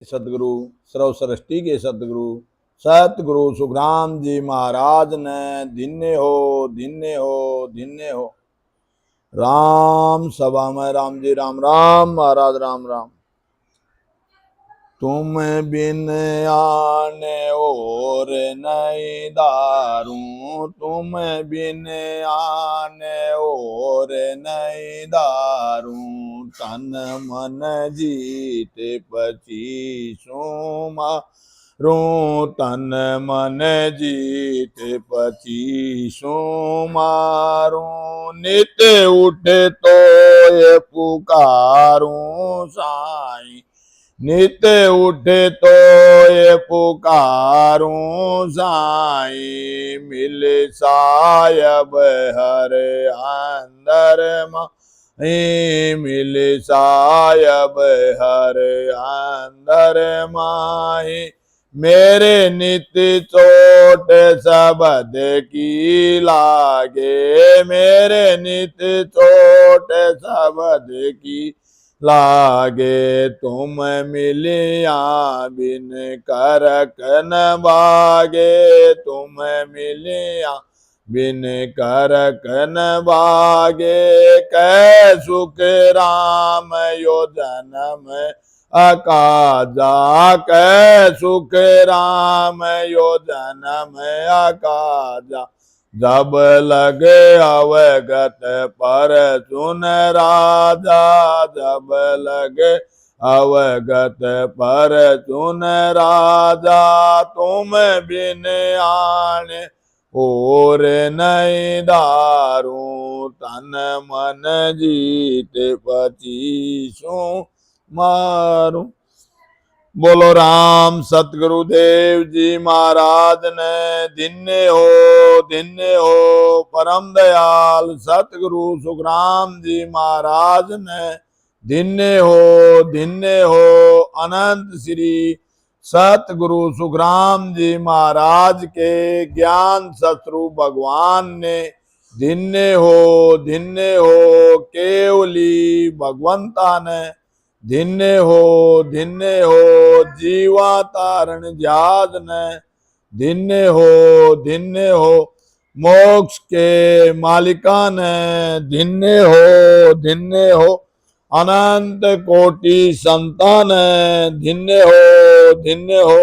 सतगुरु सर्व सृष्टि के सतगुरु सतगुरु सुखराम जी महाराज ने धन्य हो राम सभा में राम जी राम राम महाराज राम राम। तुम बिन आने और नहीं दारू, तुम बिन आने और नहीं दारू, तन मन जीत पचीसों मारू, तन मन जीत पचीसों मारू, नित उठे तो ये पुकारूं साईं, नित उठे तो ये पुकारूं साईं, मिल सायब हर अंदर माही, मिल सायब हर अंदर माही, मेरे नित्य चोट सबद की लागे, मेरे नित्य चोट सबद की लागे, तुम मिलिया बिन करक न बागे, तुम मिलिया बिन करक न बागे, कै सुख राम यो जन्म अकाजा, कै सुख राम यो जन्म अकाजा, जब लगे अवगत पर सुन राजा, जब लगे अवगत पर सुन राजा, तुम बिन आने और नहीं दारू, तन मन जीत पचीसों मारू। बोलो राम सतगुरुदेव जी महाराज ने धन्य हो परम दयाल सतगुरु सुखराम जी महाराज ने धन्य हो अनंत श्री सतगुरु सुखराम जी महाराज के ज्ञान शत्रु भगवान ने धन्य हो केवली भगवंता ने धन्य हो जीवा तारण जहाज ने धन्य हो मोक्ष के मालिका ने धन्य हो अनंत कोटि संतान धन्य हो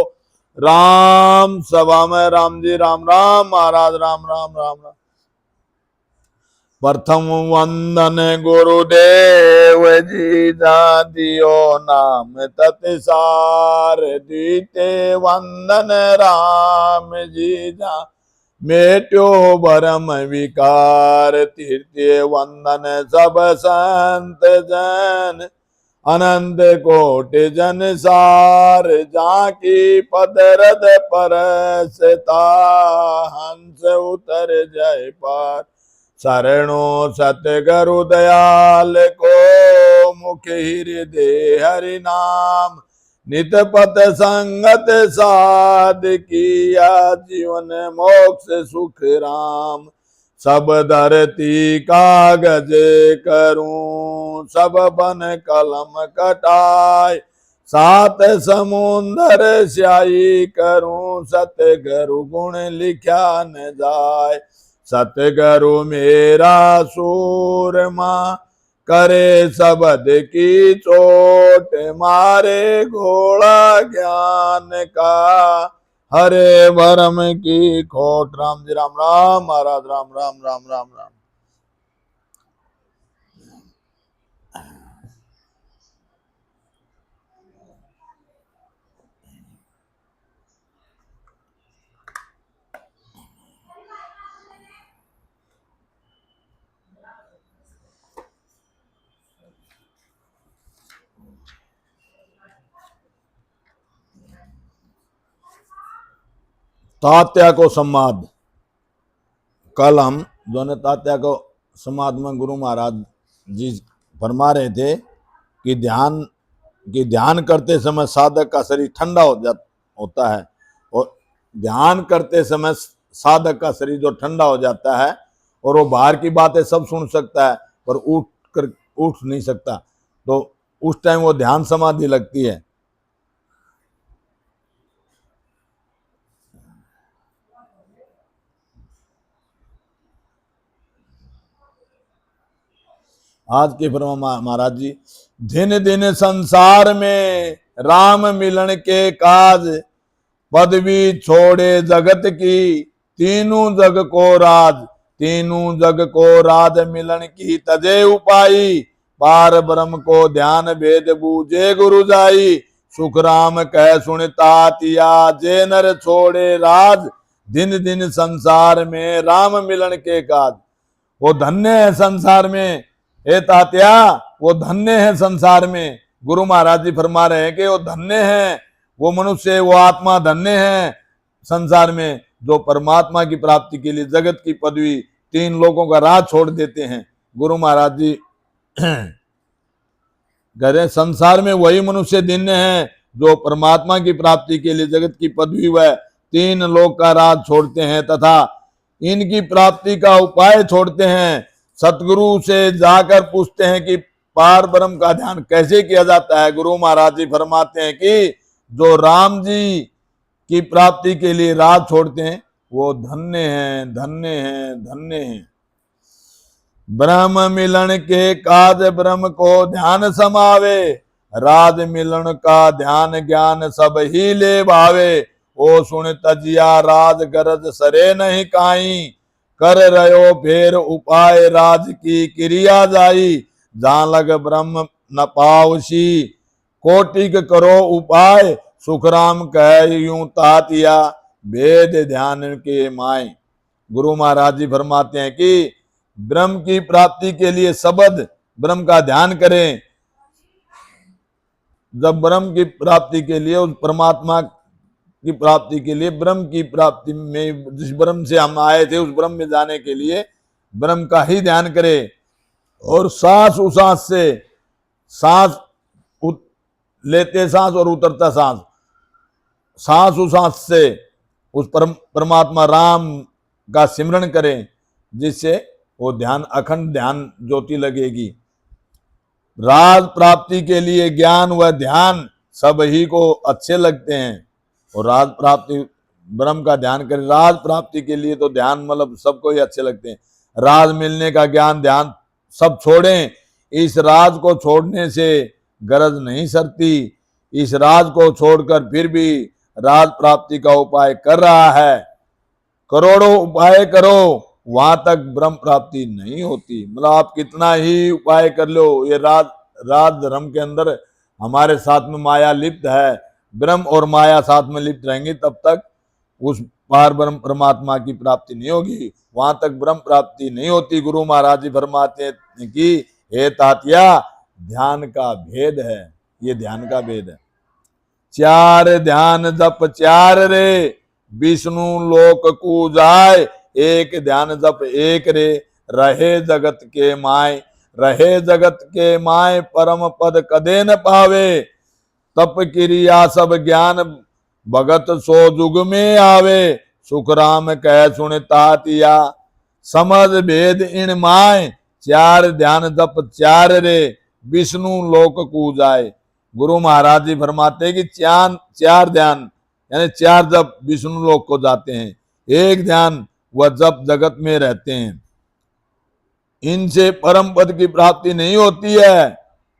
राम सभा में राम जी राम राम महाराज राम राम राम राम। प्रथम वंदन गुरुदेव जी जा दियो नाम तत्सार, द्वितीय वंदन राम जी जा मेट्यो भरम विकार, तृतीय वंदन सब संत जन अनंत कोटि जन सार, जाकी पदरद परसता हंस उतर जय पार, शरणो सतगुरु दयाल को मुख हृदय हरि नाम, नित पथ संगत साध किया जीवन मोक्ष सुख राम, सब धरती कागज करूं सब बन कलम कटाए, सात समुंदर स्याही करूं सतगुरु गुण लिखा न जाए, सतगुरु मेरा सूरमा करे शब्द की चोट, मारे घोड़ा ज्ञान का हरे भरम की खोट। राम जी राम राम महाराज राम राम राम राम राम। तात्या को संवाद। कल हम जो ने तात्या को संवाद में गुरु महाराज जी फरमा रहे थे कि ध्यान करते समय साधक का शरीर ठंडा होता है, और ध्यान करते समय साधक का शरीर जो ठंडा हो जाता है और वो बाहर की बातें सब सुन सकता है पर उठ नहीं सकता, तो उस टाइम वो ध्यान समाधि लगती है। आज के ब्रह्मा महाराज जी, दिन दिन संसार में राम मिलन के काज, पदवी छोड़े जगत की तीनों जग को राज, तीनों जग को राज मिलन की तजे उपाई, पार ब्रह्म को ध्यान भेद बूझे गुरु जाई, सुख राम कह सुनता तिया जे नर छोड़े राज, दिन दिन संसार में राम मिलन के काज। वो धन्य है संसार में, हे तात्या वो धन्य है संसार में। गुरु महाराज जी फरमा रहे हैं कि वो धन्य है, वो मनुष्य, वो आत्मा धन्य है संसार में, जो परमात्मा की प्राप्ति के लिए जगत की पदवी, तीन लोगों का राह छोड़ देते हैं। गुरु महाराज जी कह रहे संसार में वही मनुष्य धन्य है जो परमात्मा की प्राप्ति के लिए जगत की पदवी व तीन लोक का राज छोड़ते हैं तथा इनकी प्राप्ति का उपाय छोड़ते हैं। सतगुरु से जाकर पूछते हैं कि पार ब्रह्म का ध्यान कैसे किया जाता है। गुरु महाराज जी फरमाते हैं कि जो राम जी की प्राप्ति के लिए राज छोड़ते हैं वो धन्य हैं, धन्य हैं, धन्य हैं। ब्रह्म मिलन के काज ब्रह्म को ध्यान समावे, राज मिलन का ध्यान ज्ञान सब ही ले भावे, ओ सुन तजिया राज गरज सरे नहीं काई, कर रयो फेर उपाय राज की क्रिया जाई, जहां लग ब्रह्म न पावसी कोटिक करो उपाय, सुखराम कह यूं तातिया वेद ध्यान के माय। गुरु महाराज जी फरमाते हैं कि ब्रह्म की प्राप्ति के लिए शब्द ब्रह्म का ध्यान करें। जब ब्रह्म की प्राप्ति के लिए, उस परमात्मा की प्राप्ति के लिए, ब्रह्म की प्राप्ति में जिस ब्रह्म से हम आए थे उस ब्रह्म में जाने के लिए ब्रह्म का ही ध्यान करें। और सांस उसास से, सांस लेते सांस और उतरता सांस, सांस उसास से उस परमात्मा राम का सिमरन करें, जिससे वो ध्यान अखंड ध्यान ज्योति लगेगी। राज प्राप्ति के लिए ज्ञान व ध्यान सब ही को अच्छे लगते हैं और राज प्राप्ति ब्रह्म का ध्यान करें। राज प्राप्ति के लिए तो ध्यान मतलब सबको ही अच्छे लगते हैं। राज मिलने का ज्ञान ध्यान सब छोड़ें। इस राज को छोड़ने से गरज नहीं सरती। इस राज को छोड़कर फिर भी राज प्राप्ति का उपाय कर रहा है। करोड़ों उपाय करो, वहां तक ब्रह्म प्राप्ति नहीं होती। मतलब आप कितना ही उपाय कर लो, ये राज धर्म के अंदर हमारे साथ में माया लिप्त है। ब्रह्म और माया साथ में लिप्त रहेंगे तब तक उस पार ब्रह्म परमात्मा की प्राप्ति नहीं होगी, वहां तक ब्रह्म प्राप्ति नहीं होती। गुरु महाराज जी फरमाते हैं कि हे तात्या ध्यान का भेद है, ये ध्यान का भेद है। चार ध्यान जप चार रे, विष्णु लोक को जाए, एक ध्यान जप एक रे, रहे जगत के माय, रहे जगत के माय, परम पद कदे न पावे, तप क्रिया सब ज्ञान भगत सो जुग में आवे, सुख राम कह सुन तातिया समझ भेद इन माय, चार ध्यान जप चार रे, विष्णु लोक को जाए। गुरु महाराज जी फरमाते कि चार ध्यान यानी चार जप विष्णु लोक को जाते हैं, एक ध्यान वह जप जगत में रहते हैं। इनसे परम पद की प्राप्ति नहीं होती है,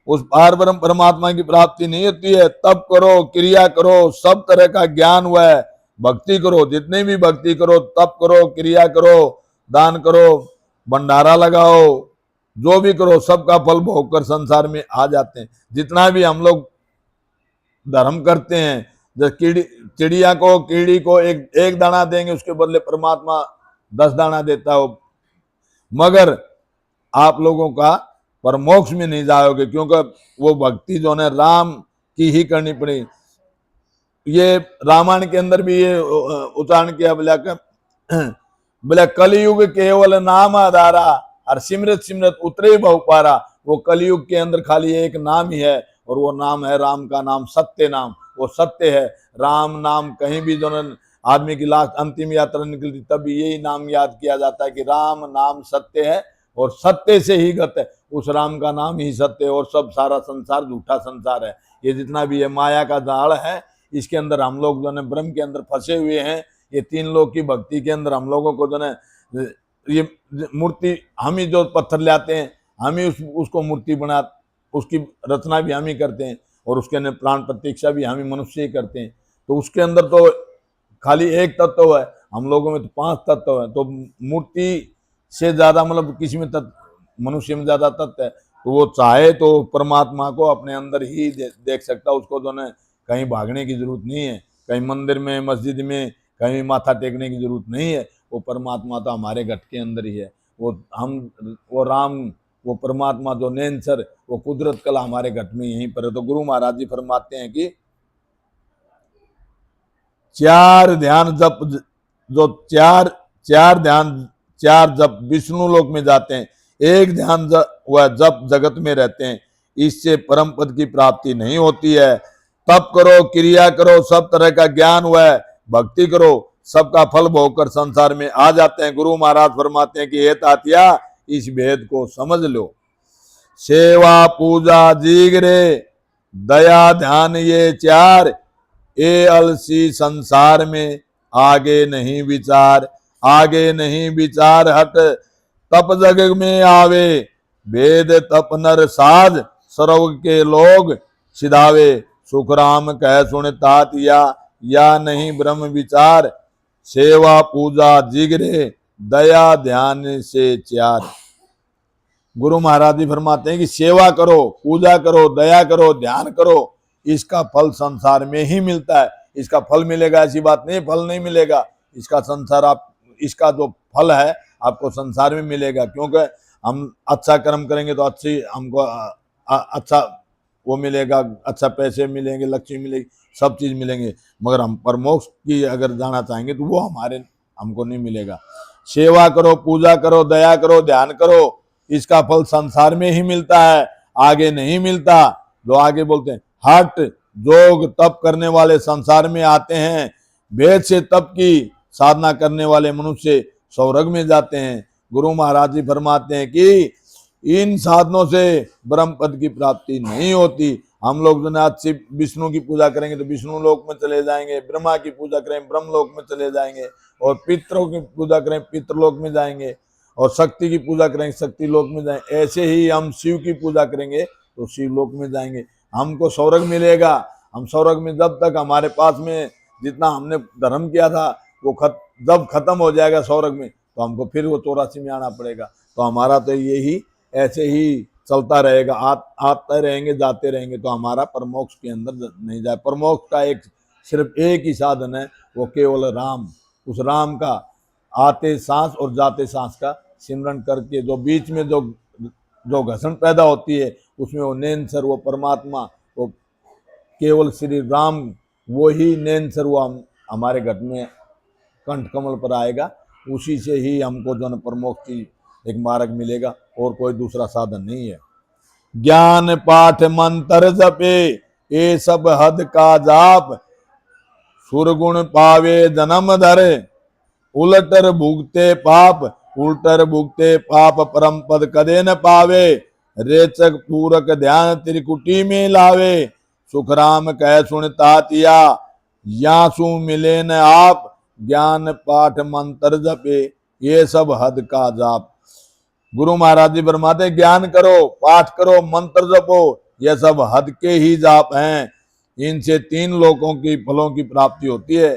उस पार ब्रह्म परमात्मा की प्राप्ति नहीं होती है। तप करो, क्रिया करो, सब तरह का ज्ञान व भक्ति करो, जितनी भी भक्ति करो, तप करो, क्रिया करो, दान करो, भंडारा लगाओ, जो भी करो, सबका फल भोग कर संसार में आ जाते हैं। जितना भी हम लोग धर्म करते हैं, जैसे चिड़िया को, कीड़ी को एक दाना देंगे, उसके बदले परमात्मा 10 दाना देता हो, मगर आप लोगों का पर मोक्ष में नहीं जाओगे, क्योंकि वो भक्ति जो है राम की ही करनी पड़ी। ये रामायण के अंदर भी ये उच्चारण किया, बोला कलयुग केवल नाम आधारा, और सिमरत सिमरत उतरे बहु पारा। वो कलयुग के अंदर खाली एक नाम ही है, और वो नाम है राम का नाम, सत्य नाम। वो सत्य है, राम नाम कहीं भी जो आदमी की लास्ट अंतिम यात्रा निकलती तब यही नाम याद किया जाता है कि राम नाम सत्य है और सत्य से ही गत है। उस राम का नाम ही सत्य है और सब सारा संसार झूठा संसार है। ये जितना भी है माया का जाल है, इसके अंदर हम लोग जो है ब्रह्म के अंदर फंसे हुए हैं। ये तीन लोग की भक्ति के अंदर हम लोगों को जो है ये मूर्ति, हम ही जो पत्थर लाते हैं, हम ही उसको मूर्ति बना, उसकी रचना भी हम ही करते हैं और उसके अंदर प्राण प्रतिष्ठा भी हम ही मनुष्य ही करते हैं। तो उसके अंदर तो खाली एक तत्व है, हम लोगों में तो 5 तत्व है। तो मूर्ति से ज्यादा मतलब किसी में मनुष्य में ज्यादा तत्व है। तो वो चाहे तो परमात्मा को अपने अंदर ही देख सकता है। उसको तो न कहीं भागने की जरूरत नहीं है, कहीं मंदिर में मस्जिद में कहीं माथा टेकने की जरूरत नहीं है। वो परमात्मा तो हमारे घट के अंदर ही है। वो राम, वो परमात्मा जो नेचर, वो कुदरत कला हमारे घट में यहीं पर है। तो गुरु महाराज जी फरमाते हैं कि 4 ध्यान जप, जो 4 ध्यान 4 जप विष्णु लोक में जाते हैं, 1 ध्यान वह जप जगत में रहते हैं। इससे परम पद की प्राप्ति नहीं होती है। तप करो, क्रिया करो, सब तरह का ज्ञान वह भक्ति करो, सबका फल भोगकर संसार में आ जाते हैं। गुरु महाराज फरमाते हैं कि हे तातिया, इस भेद को समझ लो। सेवा पूजा जिगरे दया ध्यान ये 4, ए अलसी संसार में आगे नहीं विचार। आगे नहीं विचार हट तप जग में आवे। वेद तप नर साध सर्व के लोग सिधावे। सुखराम कह सुन तातिया, या नहीं ब्रह्म विचार। सेवा पूजा जिगरे दया ध्यान से 4। गुरु महाराज जी फरमाते हैं कि सेवा करो, पूजा करो, दया करो, ध्यान करो, इसका फल संसार में ही मिलता है। इसका फल मिलेगा ऐसी बात नहीं, फल नहीं मिलेगा। इसका संसार आप, इसका जो फल है आपको संसार में मिलेगा। क्योंकि हम अच्छा कर्म करेंगे तो अच्छी हमको अच्छा वो मिलेगा, अच्छा पैसे मिलेंगे, लक्ष्मी मिलेगी, सब चीज मिलेंगे। मगर हम परमोक्ष की अगर जाना चाहेंगे तो वो हमको नहीं मिलेगा। सेवा करो, पूजा करो, दया करो, ध्यान करो, इसका फल संसार में ही मिलता है, आगे नहीं मिलता। जो आगे बोलते हैं हट जोग तप करने वाले संसार में आते हैं, वेद से तप की साधना करने वाले मनुष्य स्वर्ग में जाते हैं। गुरु महाराज जी फरमाते हैं कि इन साधनों से ब्रह्म पद की प्राप्ति नहीं होती। हम लोग जो आज से विष्णु की पूजा करेंगे तो विष्णु लोक में चले जाएंगे, ब्रह्मा की पूजा करें ब्रह्म लोक में चले जाएंगे, और पितरों की पूजा करें पितृलोक में जाएंगे, और शक्ति की पूजा करेंगे शक्ति लोक में जाएंगे। ऐसे ही हम शिव की पूजा करेंगे तो शिव लोक में जाएंगे, हमको स्वर्ग मिलेगा। हम स्वर्ग में जब तक हमारे पास में जितना हमने धर्म किया था वो जब खत्म हो जाएगा स्वर्ग में, तो हमको फिर वो 84 में आना पड़ेगा। तो हमारा तो यही ऐसे ही चलता रहेगा, आते रहेंगे जाते रहेंगे, तो हमारा परमोक्ष के अंदर नहीं जाए। परमोक्ष का सिर्फ एक ही साधन है, वो केवल राम। उस राम का आते सांस और जाते सांस का सिमरन करके जो बीच में जो घर्षण पैदा होती है उसमें वो नैनसर, वो परमात्मा, वो केवल श्री राम, वो ही नैनसर, वो हमारे घर में कंठ कमल पर आएगा। उसी से ही हमको जो परमोक्ष की एक मार्ग मिलेगा, और कोई दूसरा साधन नहीं है। ज्ञान पाठ मंत्र जपे ये सब हद का जाप। सुरगुण पावे जन्म धरे उलटर भुगते पाप। उल्टर भुगते पाप परम पद कदे न पावे। रेचक पूरक ध्यान त्रिकुटी में लावे। सुखराम कह सुन तातिया, यासु मिले न आप। ज्ञान पाठ मंत्र जपे ये सब हद का जाप। गुरु महाराज जी फरमाते ज्ञान करो, पाठ करो, मंत्र जपो, ये सब हद के ही जाप हैं। इनसे 3 लोकों की फलों की प्राप्ति होती है।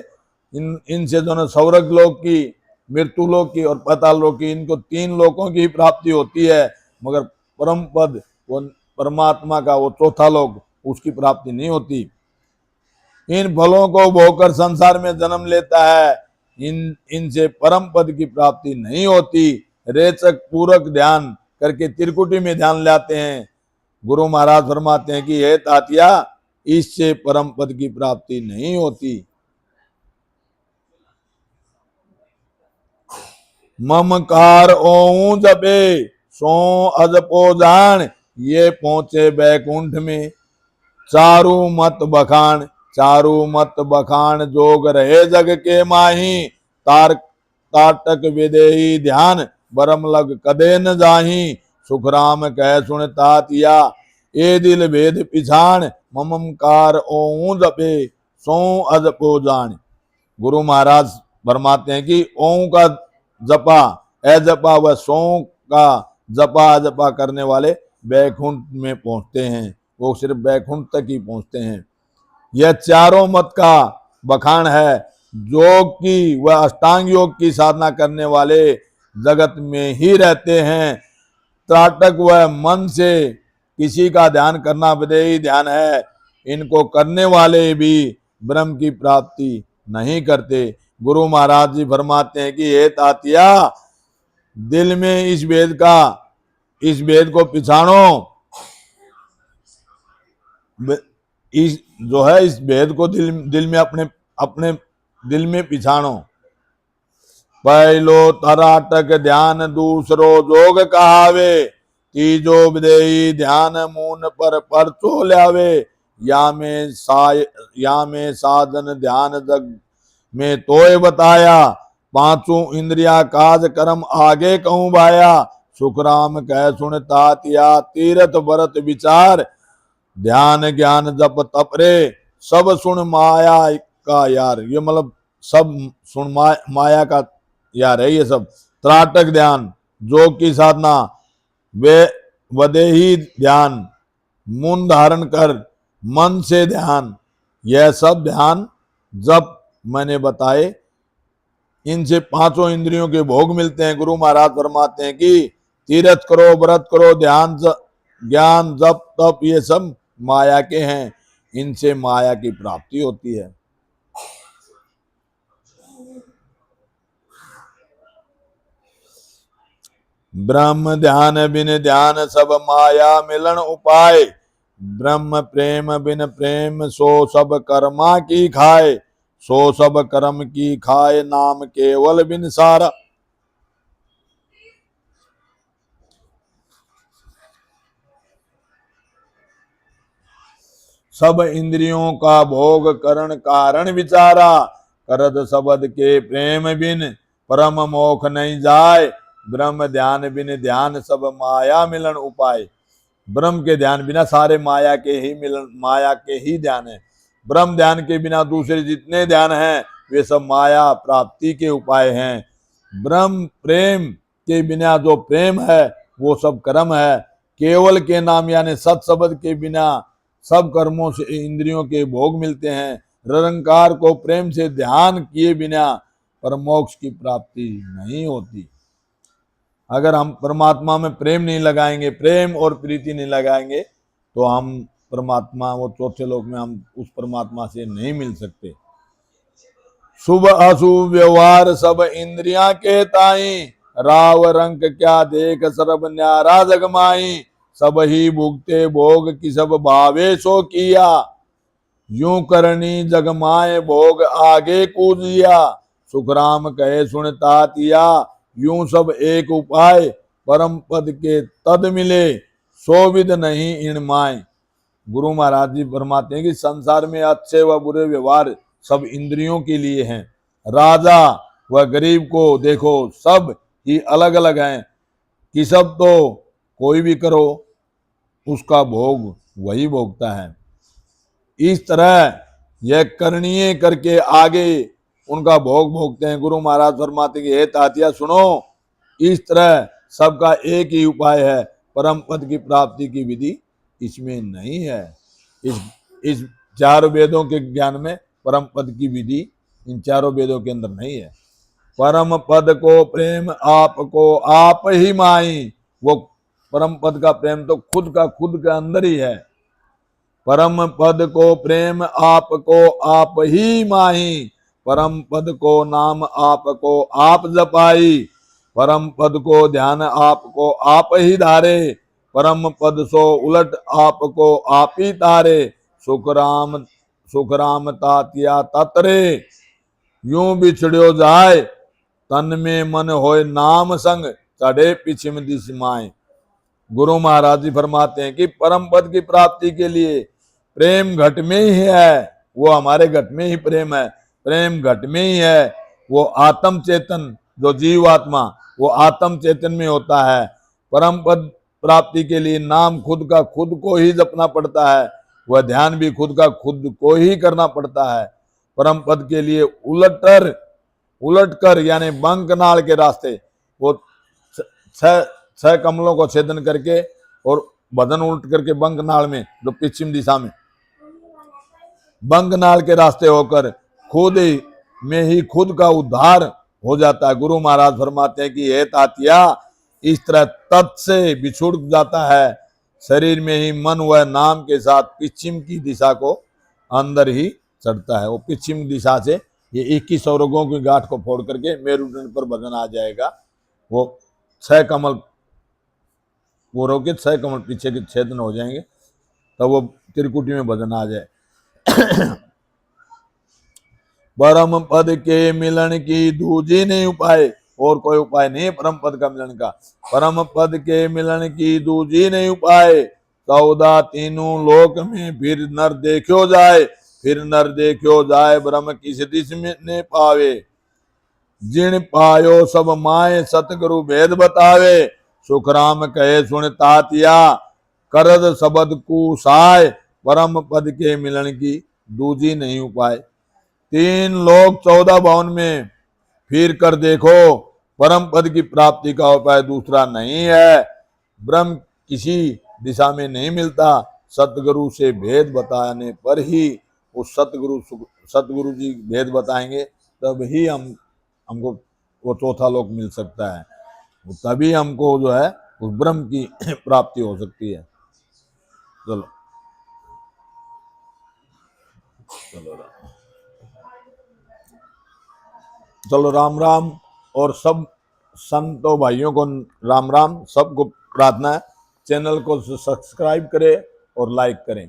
इनसे जो स्वर्ग लोक की, मृत्यु लोक की और पाताल लोक की, इनको 3 लोकों की प्राप्ति होती है। मगर परम पद, वो परमात्मा का वो चौथा लोक, उसकी प्राप्ति नहीं होती। इन फलों को भोगकर संसार में जन्म लेता है, इनसे परम पद की प्राप्ति नहीं होती। रेचक पूरक ध्यान करके त्रिकुटी में ध्यान लाते हैं। गुरु महाराज फरमाते हैं कि हे तातिया, इससे परम पद की प्राप्ति नहीं होती। ममकार ओऊ जपे सो अजपो जान। ये पहुंचे बैकुंठ में चारू मत बखान। चारू मत बखान जोग रहे जग के माही। ताटक विदेही ध्यान बरम लग कदे न जाही। सुखराम कह सुन तातिया, ए दिल भेद पिछाण। ममकार ओऊ जपे सो अजपो जान। गुरु महाराज फरमाते हैं कि ओऊ का जपा, ए जपा व सो का जपा जपा करने वाले बैकुंठ में पहुंचते हैं, वो सिर्फ बैकुंठ तक ही पहुंचते हैं। यह चारों मत का बखान है। योग की व अष्टांग योग की साधना करने वाले जगत में ही रहते हैं। त्राटक व मन से किसी का ध्यान करना विदेही ध्यान है। इनको करने वाले भी ब्रह्म की प्राप्ति नहीं करते। गुरु महाराज जी फरमाते हैं कि हे तातिया, दिल में इस भेद को पिछाड़ो, इस जो है इस भेद को दिल में अपने दिल में पिछाड़ो। पहलो तराटक ध्यान दूसरो जोग कहावे, तीजो विदेही ध्यान मून पर परचो ल्यावे। या में साधन ध्यान जग में तोय बताया, पांचों इंद्रिया काज कर्म आगे कहूं भाया। सुखराम कह सुन तातिया, तीरथ व्रत विचार, ध्यान ज्ञान जप तप रे, सब सुन माया का यार। ये मतलब सब सुन माया का यार है ये सब। त्राटक ध्यान, जोग की साधना, वे वदेही ध्यान, मुन धारण कर मन से ध्यान, यह सब ध्यान जब मैंने बताए, इनसे पांचों इंद्रियों के भोग मिलते हैं। गुरु महाराज फरमाते हैं कि तीर्थ करो, व्रत करो, ध्यान ज्ञान जप तप, ये सब माया के हैं, इनसे माया की प्राप्ति होती है। ब्रह्म ध्यान बिन ध्यान सब माया मिलन उपाय, ब्रह्म प्रेम बिन प्रेम सो सब कर्मा की खाए, सो सब कर्म की खाए नाम केवल बिन सारा। सब इंद्रियों का भोग करण कारण विचारा, करद शब्द के प्रेम बिन परम मोख नहीं जाए, ब्रह्म ध्यान बिन ध्यान सब माया मिलन उपाय। ब्रह्म के ध्यान बिना सारे माया के ही ध्यान है। ब्रह्म ध्यान के बिना दूसरे जितने ध्यान हैं वे सब माया प्राप्ति के उपाय हैं। ब्रह्म प्रेम के बिना जो प्रेम है वो सब कर्म है। केवल के नाम यानी सत शब्द के बिना सब कर्मों से इंद्रियों के भोग मिलते हैं। निरंकार को प्रेम से ध्यान किए बिना परमोक्ष की प्राप्ति नहीं होती। अगर हम परमात्मा में प्रेम नहीं लगाएंगे, प्रेम और प्रीति नहीं लगाएंगे, तो हम परमात्मा वो चौथे लोक में हम उस परमात्मा से नहीं मिल सकते। शुभ अशुभ व्यवहार सब इंद्रियां के ताई, राव रंग क्या देख सर्व न्यारा जगमाई, सब ही भुगते भोग की सब भावे सो किया, यूं करनी जगमाए भोग आगे कूदिया। सुखराम कहे सुन तातिया, यूं सब एक उपाय, परम पद के तद मिले, सो विद नहीं इन माय। गुरु महाराज जी फरमाते हैं कि संसार में अच्छे व बुरे व्यवहार सब इंद्रियों के लिए हैं। राजा व गरीब को देखो सब ही अलग अलग हैं, कि सब तो कोई भी करो उसका भोग वही भोगता है। इस तरह यह करणीय करके आगे उनका भोग भोगते हैं। गुरु महाराज फरमाते कि हे तातिया सुनो, इस तरह सबका एक ही उपाय है, परम पद की प्राप्ति की विधि इसमें नहीं है। इस चारों वेदों के ज्ञान में परम पद की विधि इन चारों वेदों के अंदर नहीं है। परम पद को प्रेम आपको आप ही माई, वो परम पद का प्रेम तो खुद के अंदर ही है। परम पद को प्रेम आपको आप ही माही, परम पद को नाम आपको आप जपाई, परम पद को ध्यान आपको आप ही धारे, परम पद सो उलट आपको आप ही तारे। सुखराम तातिया ततरे, यूं बिछड़ो जाए, तन में मन होए नाम संग, चढ़े पिछम दिश माए। गुरु महाराज जी फरमाते हैं कि परम पद की प्राप्ति के लिए प्रेम घट में ही है, वो हमारे घट में ही प्रेम है, प्रेम घट में ही है। वो आत्म चेतन जो जीवात्मा वो आत्म चेतन में होता है। परम पद प्राप्ति के लिए नाम खुद को ही जपना पड़ता है, वह ध्यान भी खुद को ही करना पड़ता है। परम पद के लिए उलट कर यानी बंक नाल के रास्ते वो 6 कमलों को छेदन करके और बदन उल्ट करके बंगनाल में, जो पश्चिम दिशा में, बंगनाल के रास्ते होकर खुद ही में ही खुद का उद्धार हो जाता है। गुरु महाराज फरमाते हैं कि हे तातिया, इस तरह तत् से बिछुड़ जाता है शरीर में ही मन व नाम के साथ पश्चिम की दिशा को अंदर ही चढ़ता है। वो पश्चिम दिशा से ये 21 अवरोगों की गांठ को फोड़ करके मेरुदंड पर बदन आ जाएगा। वो 6 कमल वो रोके 6 कमल पीछे के छेदन हो जाएंगे, तब वो त्रिकुटी में बदन आ जाए। परम पद के मिलन की दूजी नहीं उपाय, और कोई उपाय नहीं परम पद का मिलन का। परम पद के मिलन की दूजी नहीं उपाय, 14 तीनों लोक में फिर नर देखो जाए, फिर नर देखो जाए ब्रह्म किस दिश में ने पावे। जिन पायो सब माए सतगुरु भेद बतावे, सुखराम कहे सुन तातिया, करद शब्द कुसाय, परम पद के मिलन की दूजी नहीं उपाय। 3 लोक 14 भवन में फिर कर देखो, परम पद की प्राप्ति का उपाय दूसरा नहीं है। ब्रह्म किसी दिशा में नहीं मिलता, सतगुरु से भेद बताने पर ही उस सतगुरु जी भेद बताएंगे, तब ही हमको वो चौथा लोक मिल सकता है, तभी हमको जो है उस ब्रह्म की प्राप्ति हो सकती है। चलो चलो चलो राम राम। और सब संतों भाइयों को राम राम। सबको प्रार्थना है चैनल को सब्सक्राइब करें और लाइक करें।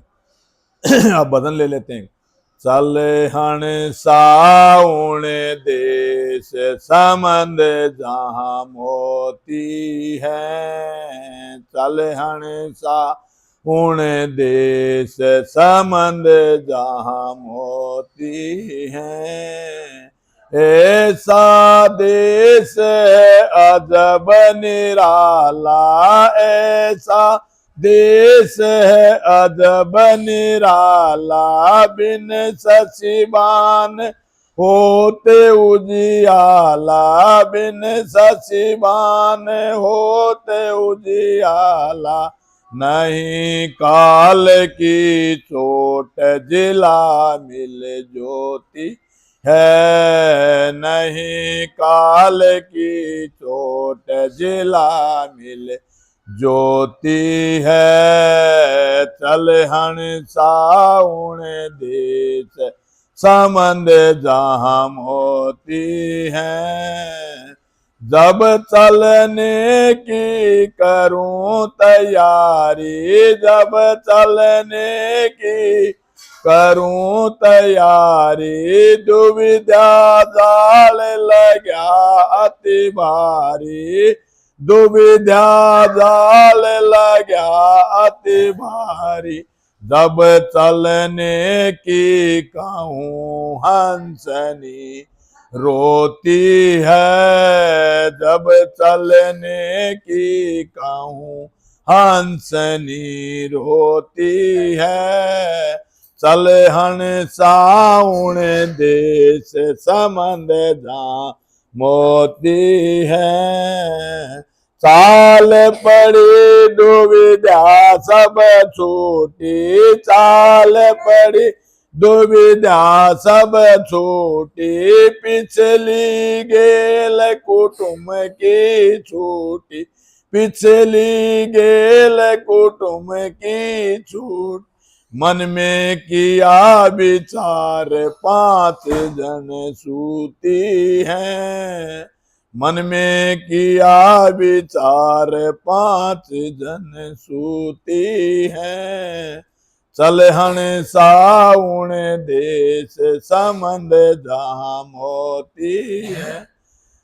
अब भजन ले लेते हैं। चले हण साउण देश समंद जहाँ मोती है, चले हण साउण देश समंद जहाँ मोती है। ऐसा देश है अजब निराला, ऐसा देश है अजब निराला, बिन सचिबान होते उजियाला, बिन सचिबान होते उजियाला। नहीं काल की चोट जिला मिल ज्योति है, नहीं काल की चोट जिला मिल ज्योति है। चल हण साउण देश समंद जहाँ मोती है। जब चलने की करूं तैयारी, जब चलने की करूं तैयारी, दुविधा जाल लगा अति भारी, दुविधा जाल लगा अति भारी। जब चलने की कहूं हंसनी रोती है, जब चलने की कहूं हंसनी रोती है। चल हण साउण देश समंद जहाँ मोती है। चाल पड़ी दुविधा सब छूटी, चाल पड़ी दुविधा सब छूटी, पिछली गेल कुटुम की छूटी, पिछली गेल कुटुम की छूट। मन में किया विचार 5 जन सूती है, मन में किया विचार 5 जन सूती है। चल हण साउण देश समंद जहाँ मोती है।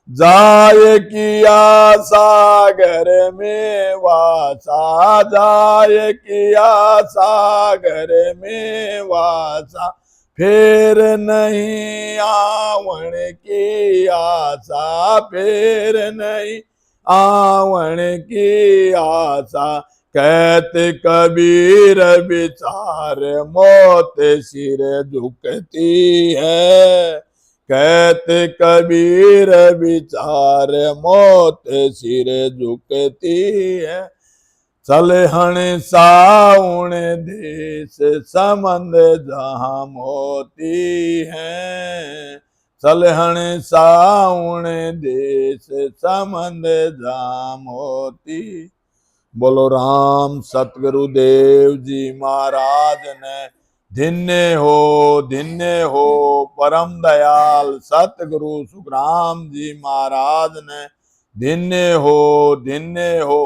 जाय किया सागर में वासा, जाय किया सागर में वासा, फिर नहीं आवन की आशा, फिर नहीं आवन की आशा। कहते कबीर विचार मौत सिर झुकती है, कहते कबीर विचार मौत सिर झुकती है। सलहण साउण देश संबंध जहां मोती है। सलहण साउण देश संबंध जहां मोती। बोलो राम सतगुरुदेव जी महाराज ने धन्य हो परम दयाल सतगुरु सुखराम जी महाराज ने धन्य हो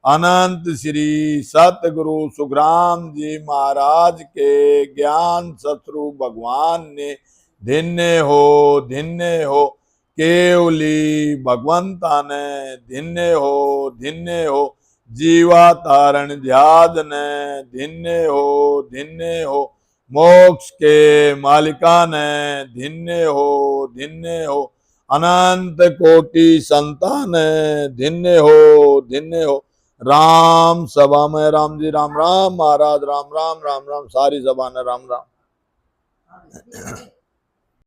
अनंत श्री सतगुरु सुखराम जी महाराज के ज्ञान शत्रु भगवान ने धन्य हो केवली भगवंता ने धन्य हो जीवा तारण ध्याद ने धन्य हो मोक्ष के मालिका ने धन्य हो अनंत कोटि संतान धन्य हो राम सभा में राम जी राम राम महाराज राम राम राम राम सारी सभा ने राम राम।